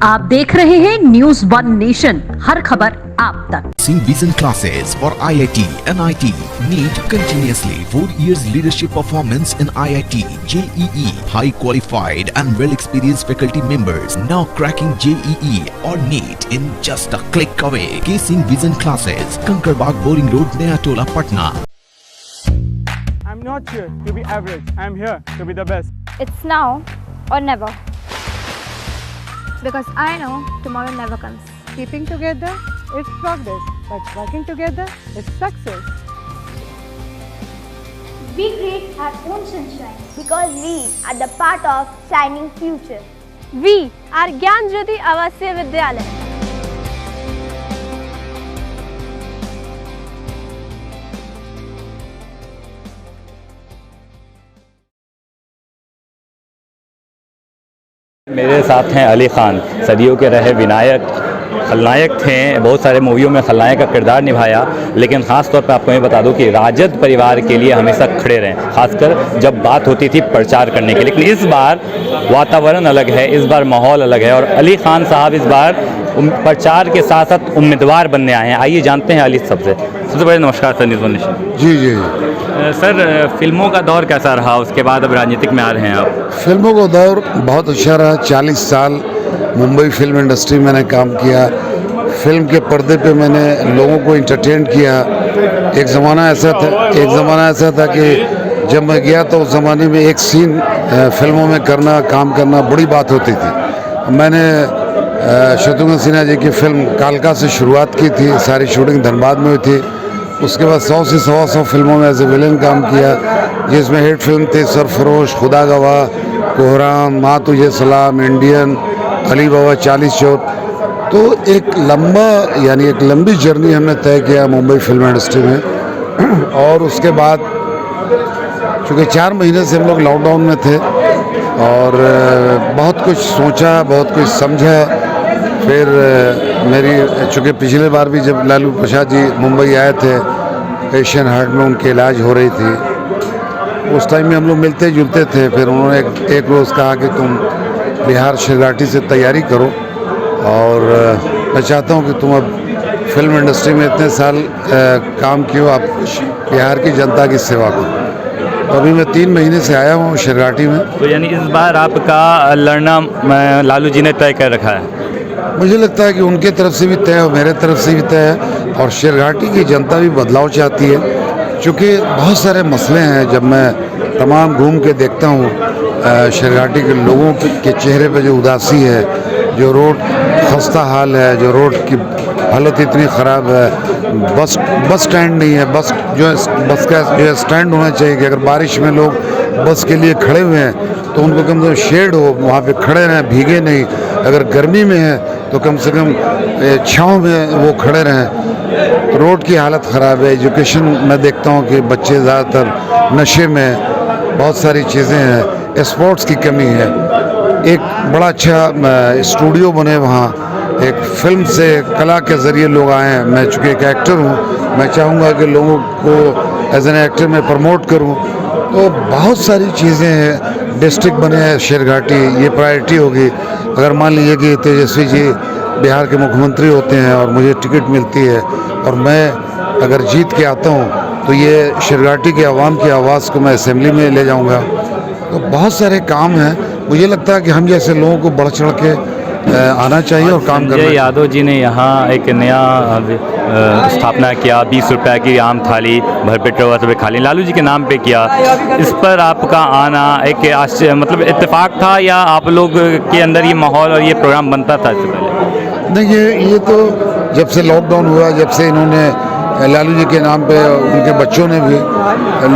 आप देख रहे हैं न्यूज़ वन नेशन, हर खबर आप तक। Vision classes for IIT, NIT, NEET continuously 4 years leadership performance in IIT, JEE, high qualified and well experienced faculty members now cracking JEE or NEET in just a click away. K-Singh Vision classes, Kankarbaag Boring Road, Naya Tola, Patna. I'm not here to be average. I'm here to be the best. It's now or never. Because I know tomorrow never comes. Keeping together, it's progress. But working together, it's success. We create our own sunshine. Because we are the part of shining future. We are Gyan Jyoti Avasya Vidyalaya. मेरे साथ हैं अली खान, सदियों के रहे विनायक, खलनायक थे, बहुत सारे मूवियों में खलनायक का किरदार निभाया, लेकिन ख़ास तौर पर आपको मैं बता दूं कि राजद परिवार के लिए हमेशा खड़े रहे, खासकर जब बात होती थी प्रचार करने की। लेकिन इस बार वातावरण अलग है, इस बार माहौल अलग है और अली खान साहब इस बार प्रचार के साथ साथ उम्मीदवार बनने आए हैं। आइए जानते हैं अली सबसे। सबसे पहले नमस्कार सर, न्यूज़ वन नेशन। जी जी सर, फिल्मों का दौर कैसा रहा, उसके बाद अब राजनीतिक में आ रहे हैं आप? फिल्मों का दौर बहुत अच्छा रहा। 40 साल मुंबई फिल्म इंडस्ट्री में मैंने काम किया। फिल्म के पर्दे पे मैंने लोगों को एंटरटेन किया। एक ज़माना ऐसा था कि जब मैं गया तो उस ज़माने में एक सीन फिल्मों में काम करना बड़ी बात होती थी। मैंने शत्रुघ्न सिन्हा जी की फिल्म कालका से शुरुआत की थी। सारी शूटिंग धनबाद में हुई थी। उसके बाद 100 से 125 फिल्मों में एज ए विलन काम किया, जिसमें हिट फिल्म थे सरफरोश, खुदा गवाह, कोहराम, माँ तुझे सलाम, इंडियन, अली बाबा 40 चोर। तो एक लंबी जर्नी हमने तय किया मुंबई फिल्म इंडस्ट्री में। और उसके बाद चूँकि 4 महीने से हम लोग लॉकडाउन में थे और बहुत कुछ सोचा, बहुत कुछ समझा। फिर चूँकि पिछले बार भी जब लालू प्रसाद जी मुंबई आए थे, एशियन हार्ट में उनके इलाज हो रही थी, उस टाइम में हम लोग मिलते जुलते थे। फिर उन्होंने एक रोज़ कहा कि तुम बिहार शिवराठी से तैयारी करो और मैं चाहता हूँ कि तुम अब फिल्म इंडस्ट्री में इतने साल काम किए हो, आप बिहार की जनता की सेवा करो। तो अभी मैं 3 महीने से आया हूँ शिवराठी में। तो यानी इस बार आपका लड़ना लालू जी ने तय कर रखा है? मुझे लगता है कि उनके तरफ से भी तय है और मेरे तरफ से भी तय है और शिवराठी की जनता भी बदलाव चाहती है। चूँकि बहुत सारे मसले हैं, जब मैं तमाम घूम के देखता हूँ शिवराठी के लोगों के चेहरे पे जो उदासी है, जो रोड खस्ता हाल है, जो रोड की हालत इतनी ख़राब है, बस स्टैंड नहीं है। बस का जो स्टैंड होना चाहिए कि अगर बारिश में लोग बस के लिए खड़े हुए हैं तो उनको कम से कम शेड हो, वहाँ पे खड़े रहें, भीगे नहीं। अगर गर्मी में है तो कम से कम छाँव में वो खड़े रहें। रोड की हालत ख़राब है। एजुकेशन मैं देखता हूँ कि बच्चे ज़्यादातर नशे में, बहुत सारी चीज़ें हैं। स्पोर्ट्स की कमी है। एक बड़ा अच्छा स्टूडियो बने वहाँ, एक फिल्म से कला के ज़रिए लोग आए हैं। मैं चूँकि एक एक्टर हूँ, मैं चाहूँगा कि लोगों को एज एन एक्टर मैं प्रमोट करूँ। तो बहुत सारी चीज़ें हैं। डिस्ट्रिक्ट बने हैं शेरघाटी, ये प्रायोरिटी होगी। अगर मान लीजिए कि तेजस्वी जी बिहार के मुख्यमंत्री होते हैं और मुझे टिकट मिलती है और मैं अगर जीत के आता हूँ तो ये शेरघाटी के आवाम की आवाज़ को मैं असेंबली में ले जाऊँगा। तो बहुत सारे काम हैं। मुझे लगता है कि हम जैसे लोगों को बढ़ चढ़ के आना चाहिए और काम करना चाहिए। यादव जी ने यहाँ एक नया स्थापना किया, 20 रुपये की आम थाली, भरपेट रवा खाली, लालू जी के नाम पे किया। इस पर आपका आना एक मतलब इत्तेफाक था या आप लोग के अंदर ये माहौल और ये प्रोग्राम बनता था इससे पहले? नहीं, ये तो जब से लॉकडाउन हुआ, जब से इन्होंने लालू जी के नाम पे उनके बच्चों ने भी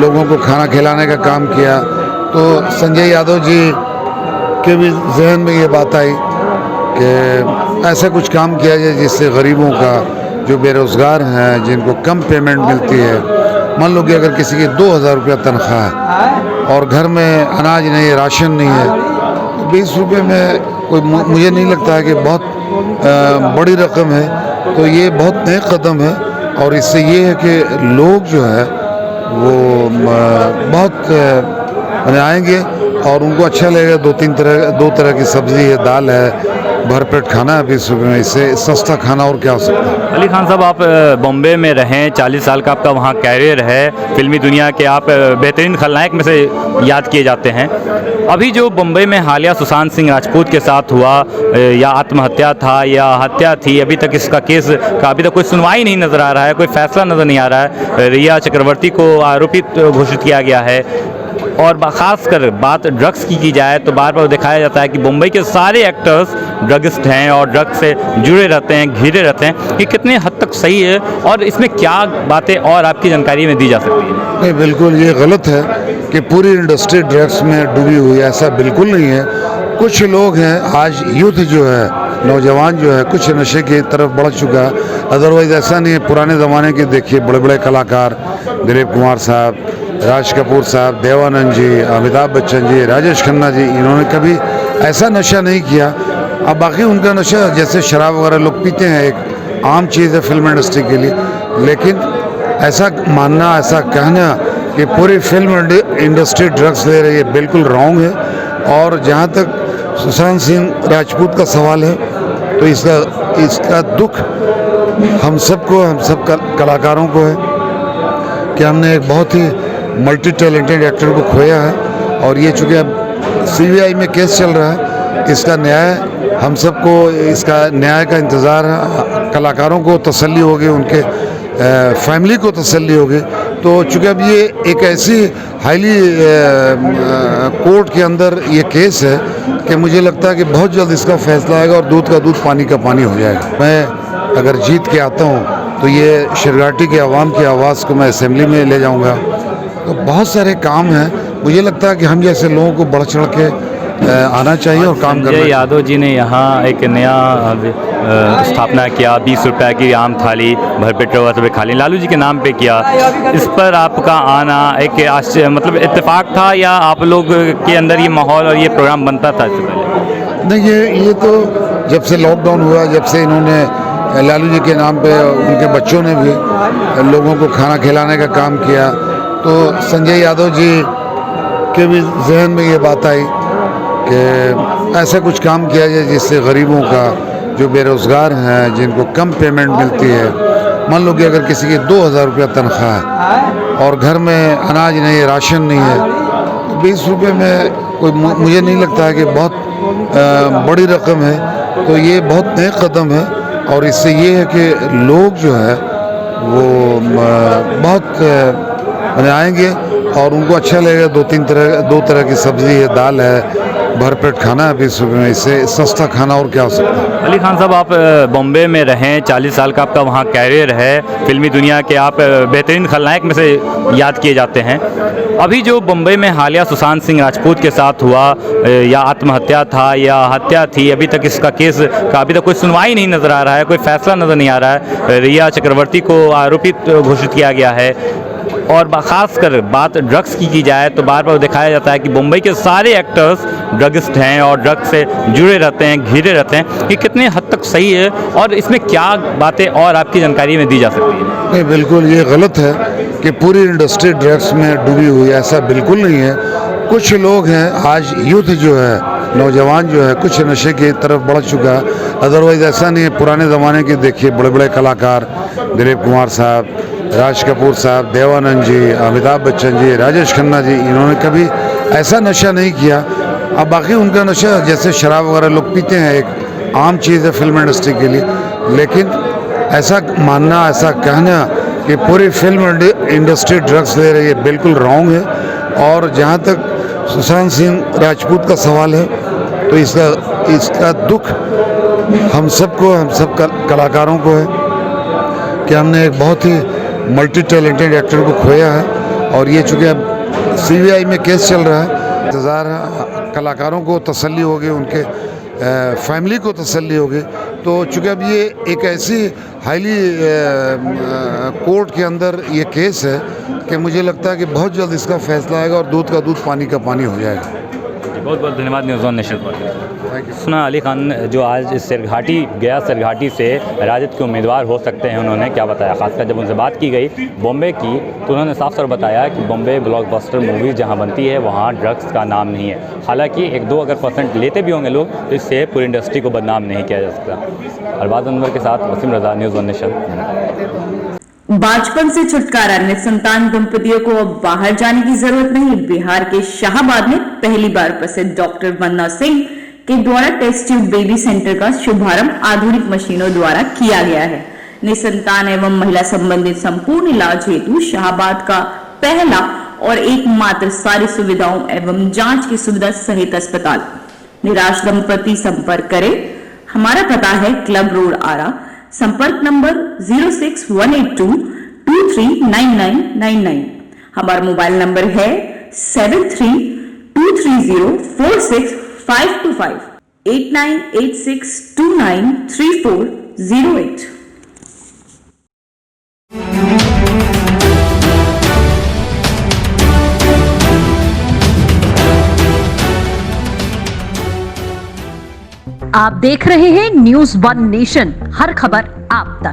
लोगों को खाना खिलाने का काम किया, तो संजय यादव जी के भी जहन में ये बात आई कि ऐसा कुछ काम किया जाए जिससे गरीबों का, जो बेरोज़गार हैं, जिनको कम पेमेंट मिलती है, मान लो कि अगर किसी की 2000 रुपया तनख्वाह है और घर में अनाज नहीं है, राशन नहीं है, तो 20 रुपये में कोई, मुझे नहीं लगता है कि बहुत बड़ी रकम है। तो ये बहुत नए कदम है और इससे ये है कि लोग जो है वो बहुत आएंगे और उनको अच्छा लगेगा। दो तरह की सब्जी है, दाल है, भरपेट खाना है 20 रुपये में। इससे सस्ता खाना और क्या हो सकता है। अली खान साहब, आप बॉम्बे में रहें, 40 साल का आपका वहाँ कैरियर है, फिल्मी दुनिया के आप बेहतरीन खलनायक में से याद किए जाते हैं। अभी जो बॉम्बे में हालिया सुशांत सिंह राजपूत के साथ हुआ, या आत्महत्या था या हत्या थी, अभी तक इसका केस का अभी तक कोई सुनवाई नहीं नज़र आ रहा है, कोई फैसला नज़र नहीं आ रहा है। रिया चक्रवर्ती को आरोपित घोषित किया गया है। और ख़ासकर बात ड्रग्स की जाए तो बार बार दिखाया जाता है कि मुंबई के सारे एक्टर्स ड्रगिस्ट हैं और ड्रग्स से जुड़े रहते हैं, घिरे रहते हैं। ये कितने हद तक सही है और इसमें क्या बातें और आपकी जानकारी में दी जा सकती है? नहीं, बिल्कुल ये गलत है कि पूरी इंडस्ट्री ड्रग्स में डूबी हुई है, ऐसा बिल्कुल नहीं है। कुछ लोग हैं, आज यूथ जो है, नौजवान जो है, कुछ नशे की तरफ बढ़ चुका है। अदरवाइज़ ऐसा नहीं है। पुराने ज़माने के देखिए बड़े बड़े कलाकार, दिलीप कुमार साहब, राज कपूर साहब, देवानंद जी, अमिताभ बच्चन जी, राजेश खन्ना जी, इन्होंने कभी ऐसा नशा नहीं किया। अब बाकी उनका नशा जैसे शराब वगैरह लोग पीते हैं, एक आम चीज़ है फिल्म इंडस्ट्री के लिए। लेकिन ऐसा मानना, ऐसा कहना कि पूरी फिल्म इंडस्ट्री ड्रग्स ले रही है, बिल्कुल रॉन्ग है। और जहाँ तक सुशांत सिंह राजपूत का सवाल है तो इसका दुख हम सब कलाकारों को है कि हमने एक बहुत ही मल्टी टैलेंटेड एक्टर को खोया है। और ये चूँकि अब CBI में केस चल रहा है, इसका न्याय हम सबको, इसका न्याय का इंतज़ार है। कलाकारों को तसल्ली होगी, उनके फैमिली को तसल्ली होगी। तो चूँकि अब ये एक ऐसी हाईली कोर्ट के अंदर ये केस है कि मुझे लगता है कि बहुत जल्द इसका फैसला आएगा और दूध का दूध, पानी का पानी हो जाएगा। मैं अगर जीत के आता हूँ तो ये शिरघाटी के आवाम की आवाज़ को मैं असेंबली में ले जाऊँगा। तो बहुत सारे काम हैं। मुझे लगता है कि हम जैसे लोगों को बढ़ चढ़ के आना चाहिए और काम करना चाहिए। यादव जी ने यहाँ एक नया स्थापना किया, 20 रुपये की आम थाली, भरपेट रवा खाली, लालू जी के नाम पे किया। इस पर आपका आना एक आश्चर्य, मतलब इत्तेफाक था या आप लोग के अंदर ये माहौल और ये प्रोग्राम बनता था इससे पहले? नहीं, ये तो जब से लॉकडाउन हुआ, जब से इन्होंने लालू जी के नाम पे, उनके बच्चों ने भी लोगों को खाना खिलाने का काम किया, तो संजय यादव जी के भी जहन में ये बात आई कि ऐसा कुछ काम किया जाए जिससे गरीबों का, जो बेरोज़गार हैं, जिनको कम पेमेंट मिलती है, मान लो कि अगर किसी की 2000 रुपया तनख्वाह है और घर में अनाज नहीं है, राशन नहीं है, तो 20 रुपये में कोई, मुझे नहीं लगता है कि बहुत बड़ी रकम है। तो ये बहुत नए कदम है और इससे ये है कि लोग जो है वो बहुत आएंगे और उनको अच्छा लगेगा। दो तरह की सब्जी है, दाल है, भरपेट खाना है 20 रुपये में। इससे सस्ता खाना और क्या हो सकता है। अली खान साहब, आप बॉम्बे में रहें, 40 साल का आपका वहाँ कैरियर है, फिल्मी दुनिया के आप बेहतरीन खलनायक में से याद किए जाते हैं। अभी जो बॉम्बे में हालिया सुशांत सिंह राजपूत के साथ हुआ, या आत्महत्या था या हत्या थी, अभी तक इसका केस का अभी तक कोई सुनवाई नहीं नज़र आ रहा है, कोई फैसला नज़र नहीं आ रहा है। रिया चक्रवर्ती को आरोपित घोषित किया गया है। और ख़ासकर बात ड्रग्स की जाए तो बार बार दिखाया जाता है कि मुंबई के सारे एक्टर्स ड्रगिस्ट हैं और ड्रग्स से जुड़े रहते हैं, घिरे रहते हैं। ये कितने हद तक सही है और इसमें क्या बातें और आपकी जानकारी में दी जा सकती है? नहीं, बिल्कुल ये गलत है कि पूरी इंडस्ट्री ड्रग्स में डूबी हुई है, ऐसा बिल्कुल नहीं है। कुछ लोग हैं, आज यूथ जो है, नौजवान जो है, कुछ नशे की तरफ बढ़ चुका है। अदरवाइज़ ऐसा नहीं है। पुराने ज़माने के देखिए बड़े बड़े कलाकार, दिलीप कुमार साहब, राज कपूर साहब, देवानंद जी, अमिताभ बच्चन जी, राजेश खन्ना जी, इन्होंने कभी ऐसा नशा नहीं किया। अब बाकी उनका नशा जैसे शराब वगैरह लोग पीते हैं, एक आम चीज़ है फिल्म इंडस्ट्री के लिए। लेकिन ऐसा मानना, ऐसा कहना कि पूरी फिल्म इंडस्ट्री ड्रग्स ले रही है, बिल्कुल रॉन्ग है। और जहाँ तक सुशांत सिंह राजपूत का सवाल है तो इसका दुख हम सब कलाकारों को है कि हमने एक बहुत ही मल्टी टैलेंटेड एक्टर को खोया है। और ये चूँकि अब CBI में केस चल रहा है, इंतज़ार है। कलाकारों को तसल्ली होगी, उनके फैमिली को तसल्ली होगी। तो चूँकि अब ये एक ऐसी हाईली कोर्ट के अंदर ये केस है कि मुझे लगता है कि बहुत जल्द इसका फैसला आएगा और दूध का दूध, पानी का पानी हो जाएगा। बहुत बहुत धन्यवाद न्यूज़ वन नेशन पर। Thank you. सुना अली खान जो आज सिरघाटी गया, सिरघाटी से राजद के उम्मीदवार हो सकते हैं, उन्होंने क्या बताया? खासकर जब उनसे बात की गई बॉम्बे की तो उन्होंने साफ साफ बताया कि बॉम्बे ब्लॉकबस्टर मूवीज़ जहां बनती है वहां ड्रग्स का नाम नहीं है। हालांकि 1-2 अगर % लेते भी होंगे लोग तो इससे पूरी इंडस्ट्री को बदनाम नहीं किया जा सकता। अरबाज अनवर के साथ वसीम रजा, न्यूज़ वन नेशन। बाजपन से छुटकारा, निसंतान दंपतियों को अब बाहर जाने की जरूरत नहीं। बिहार के शाहाबाद में पहली बार प्रसिद्ध डॉक्टर वंदना सिंह के द्वारा टेस्ट ट्यूब बेबी सेंटर का शुभारंभ आधुनिक मशीनों द्वारा किया गया है। निसंतान एवं महिला संबंधित संपूर्ण इलाज हेतु शाहाबाद का पहला और एकमात्र सारी सुविधाओं एवं जांच की सुविधा सहित अस्पताल। निराश दंपति संपर्क करें। हमारा पता है क्लब रोड आरा। संपर्क नंबर 06182239999। हमारा मोबाइल नंबर है 7323046525 8986293408। आप देख रहे हैं न्यूज़ वन नेशन, हर खबर आप तक।